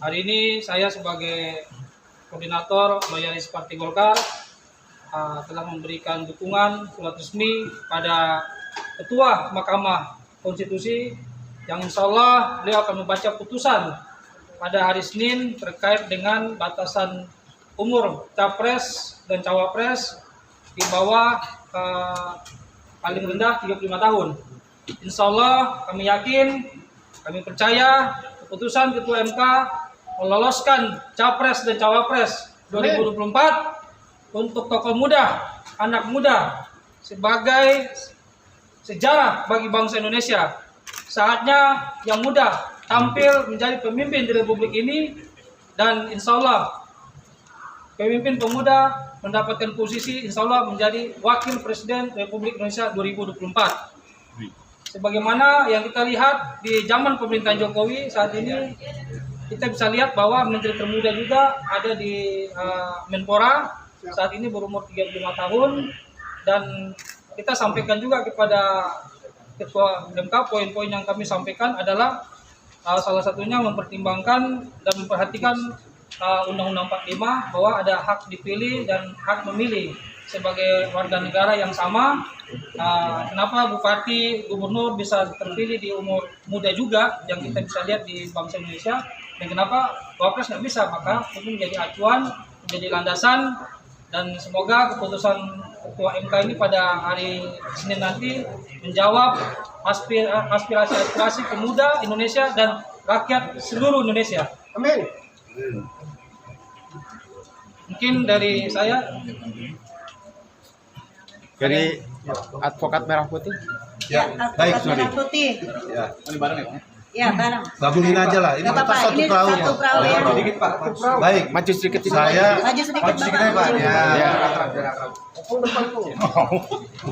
Hari ini saya sebagai koordinator loyalis Partai Golkar telah memberikan dukungan surat resmi pada Ketua Mahkamah Konstitusi yang insya Allah beliau akan membaca putusan pada hari Senin terkait dengan batasan umur Capres dan Cawapres di bawah paling rendah 35 tahun. Insya Allah kami yakin, kami percaya keputusan Ketua MK meloloskan Capres dan Cawapres 2024 untuk tokoh muda, anak muda sebagai sejarah bagi bangsa Indonesia. Saatnya yang muda tampil menjadi pemimpin di Republik ini dan insya Allah pemimpin pemuda mendapatkan posisi insya Allah menjadi Wakil Presiden Republik Indonesia 2024. Sebagaimana yang kita lihat di zaman pemerintahan Jokowi saat ini, kita bisa lihat bahwa menteri termuda juga ada di Menpora, saat ini berumur 35 tahun, dan kita sampaikan juga kepada Ketua MK, poin-poin yang kami sampaikan adalah salah satunya mempertimbangkan dan memperhatikan Undang-Undang 45 bahwa ada hak dipilih dan hak memilih sebagai warga negara yang sama. Kenapa bupati, gubernur bisa terpilih di umur muda juga yang kita bisa lihat di bangsa Indonesia, dan kenapa Wapres nggak bisa, maka ini menjadi acuan, menjadi landasan, dan semoga keputusan Ketua MK ini pada hari Senin nanti menjawab aspirasi pemuda Indonesia dan rakyat seluruh Indonesia. Amin. Mungkin dari saya. Dari advokat merah putih. Ya, baik, sorry. Merah putih. Ya, Ini bareng ya? Ya, bareng. gabungin aja lah. Ini Nggak kita apa-apa, satu ini perahu. satu perahu ya. Sedikit, Pak. Baik, Maju sedikit. saya Maju sedikit, maju sedikit aja, Pak. Bapak. Ya.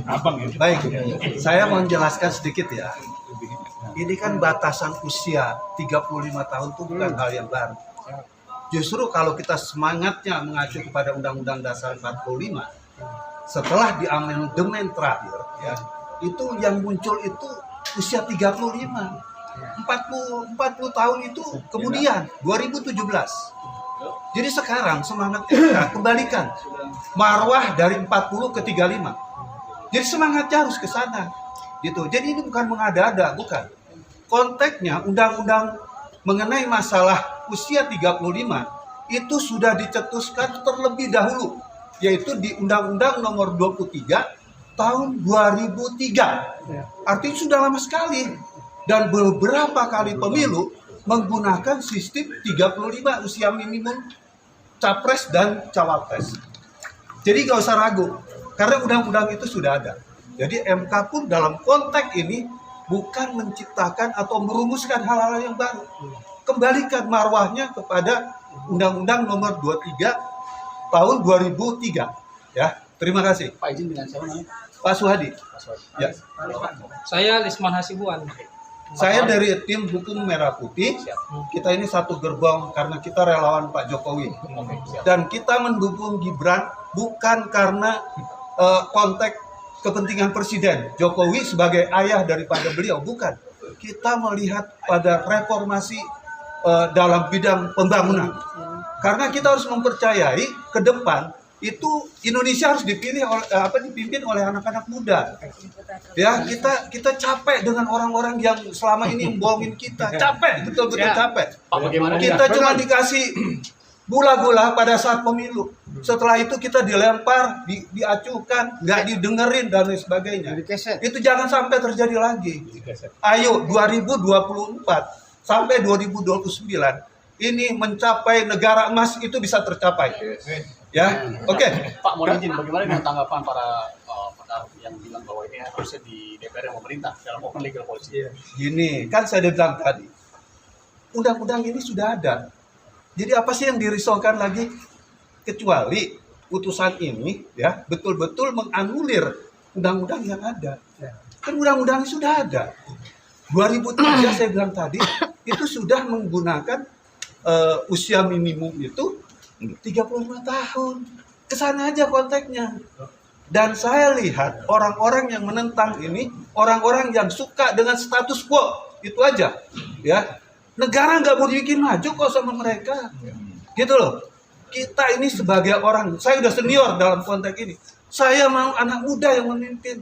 Abang ya. Baik, saya mau menjelaskan sedikit ya. Ini kan batasan usia 35 tahun itu bukan hal yang baru. Justru kalau kita semangatnya mengacu kepada Undang-Undang Dasar 45, setelah di amandemen terakhir, ya, itu yang muncul itu usia 35. 40 tahun itu kemudian 2017. Jadi sekarang semangatnya kita kembalikan marwah dari 40 ke 35. Jadi semangatnya harus ke sana. Gitu. Jadi ini bukan mengada-ada, bukan. Konteksnya undang-undang mengenai masalah usia 35 itu sudah dicetuskan terlebih dahulu, yaitu di Undang-Undang Nomor 23 tahun 2003. Artinya sudah lama sekali. Dan beberapa kali pemilu menggunakan sistem 35 usia minimum Capres dan Cawapres. Jadi gak usah ragu, karena undang-undang itu sudah ada. Jadi MK pun dalam konteks ini bukan menciptakan atau merumuskan hal-hal yang baru. Kembalikan marwahnya kepada Undang-Undang Nomor 23 tahun 2003. Ya, terima kasih. Pak izin dengan siapa namanya? Pak Suhadi. Ya. Saya Lisman Hasibuan. Saya dari tim hukum Merah Putih. Kita ini satu gerbong karena kita relawan Pak Jokowi. Dan kita mendukung Gibran bukan karena konteks kepentingan Presiden Jokowi sebagai ayah daripada beliau, bukan. Kita melihat pada reformasi dalam bidang pembangunan. Karena kita harus mempercayai ke depan itu Indonesia harus dipimpin oleh anak-anak muda. Ya, kita capek dengan orang-orang yang selama ini membohongin kita. Capek, betul-betul capek. Pak, bagaimana Kita cuma dikasih gula-gula pada saat pemilu. Setelah itu kita dilempar, diacuhkan, nggak didengerin dan lain sebagainya. Itu jangan sampai terjadi lagi. Ayo 2024 sampai 2029 ini mencapai negara emas itu bisa tercapai. Ya, oke. Pak, mohon izin, bagaimana dengan tanggapan para pakar yang bilang bahwa ini harusnya di DPR yang memerintah dalam open legal policy? Gini, kan saya udah bilang tadi, undang-undang ini sudah ada. Jadi apa sih yang dirisaukan lagi? Kecuali putusan ini ya betul-betul menganulir undang-undang yang ada. Kan undang-undang ini sudah ada. 2003 saya bilang tadi itu sudah menggunakan usia minimum itu 35 tahun. Kesana aja konteksnya. Dan saya lihat orang-orang yang menentang ini orang-orang yang suka dengan status quo, itu aja. Ya. Negara nggak mau bikin maju kok sama mereka. Gitu loh. Kita ini sebagai orang, saya udah senior dalam konteks ini. Saya mau anak muda yang memimpin.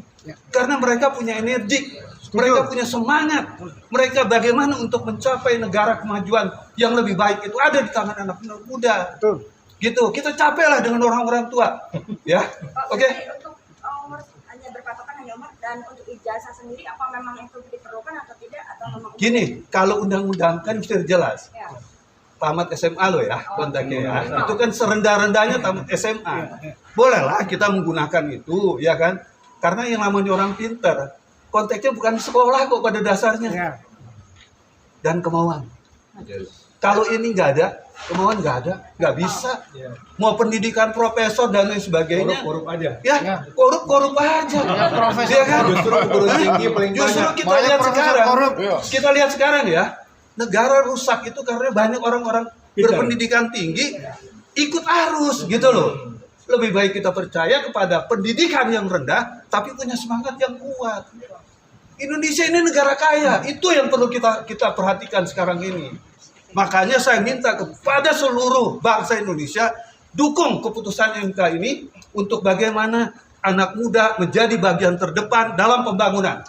Karena mereka punya energi, mereka punya semangat. Mereka bagaimana untuk mencapai negara kemajuan yang lebih baik itu ada di tangan anak muda. Betul. Gitu, kita capeklah dengan orang-orang tua. Ya, oke. Untuk umur hanya berpatokan hanya umur, dan untuk ijazah sendiri apa memang itu diperlukan atau tidak, atau memang Gini, kalau undang-undang kan sudah jelas. ya. Tamat SMA lo ya, kontaknya ya. Itu kan serendah-rendahnya tamat SMA. Bolehlah kita menggunakan itu, ya kan? Karena yang namanya orang pintar, konteksnya bukan sekolah kok pada dasarnya. Ya. Dan kemauan. Kalau ini nggak ada, kemauan nggak ada, nggak bisa. Mau pendidikan profesor dan lain sebagainya, Korup aja. ya korup aja. profesor Ya kan? Justru guru tinggi paling Justru banyak. kita Banyak lihat profesor sekarang, korup. kita lihat sekarang ya, negara rusak itu karena banyak orang-orang berpendidikan tinggi ikut arus gitu loh. Lebih baik kita percaya kepada pendidikan yang rendah tapi punya semangat yang kuat. Indonesia ini negara kaya, itu yang perlu kita perhatikan sekarang ini. Makanya saya minta kepada seluruh bangsa Indonesia dukung keputusan MK ini untuk bagaimana anak muda menjadi bagian terdepan dalam pembangunan.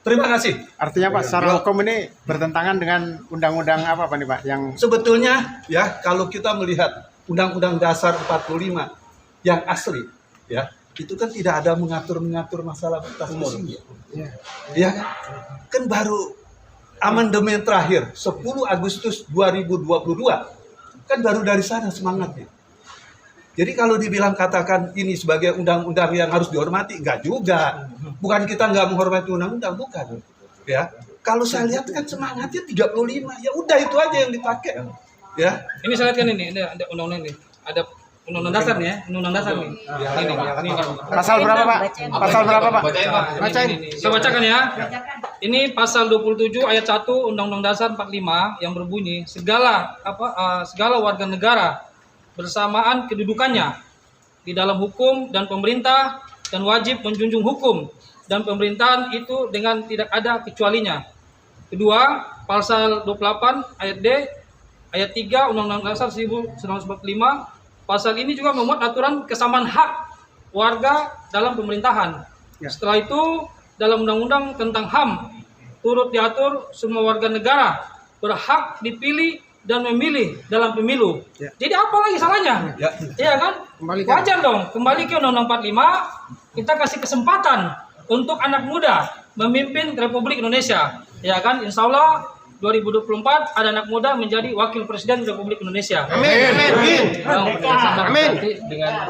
Terima kasih. Artinya Pak, secara hukum ini bertentangan dengan undang-undang apa nih Pak? Yang Sebetulnya ya kalau kita melihat Undang-Undang Dasar 45 yang asli ya, itu kan tidak ada mengatur masalah batas usia. Ya kan? Kan baru amandemen terakhir 10 Agustus 2022 kan baru dari sana semangatnya. Jadi kalau dibilang katakan ini sebagai undang-undang yang harus dihormati, enggak juga. Bukan kita nggak menghormati undang-undang, bukan. Ya, kalau saya lihat kan semangatnya 35, ya udah itu aja yang dipakai. Ya, Ini saya lihat kan ini ada undang-undang nih. Ada undang-undang dasar nih ya, undang-undang dasar nih. Ini. pasal berapa Pak? Pasal berapa Pak? Bacain. Saya bacakan ya. Ini pasal 27 ayat 1 Undang-Undang Dasar 45 yang berbunyi segala warga negara bersamaan kedudukannya di dalam hukum dan pemerintah dan wajib menjunjung hukum dan pemerintahan itu dengan tidak ada kecualinya. Kedua, pasal 28 ayat D ayat 3 Undang-Undang Dasar 1945, pasal ini juga memuat aturan kesamaan hak warga dalam pemerintahan. Setelah itu dalam Undang-Undang tentang HAM turut diatur semua warga negara berhak dipilih dan memilih dalam pemilu. Jadi apa lagi salahnya? ya. Iya kan? Wajar dong, kembali ke Undang-Undang 45, kita kasih kesempatan untuk anak muda memimpin Republik Indonesia. Ya kan? Insya Allah 2024 ada anak muda menjadi wakil presiden Republik Indonesia. Amin. Amin. Amin. Amin. Dengan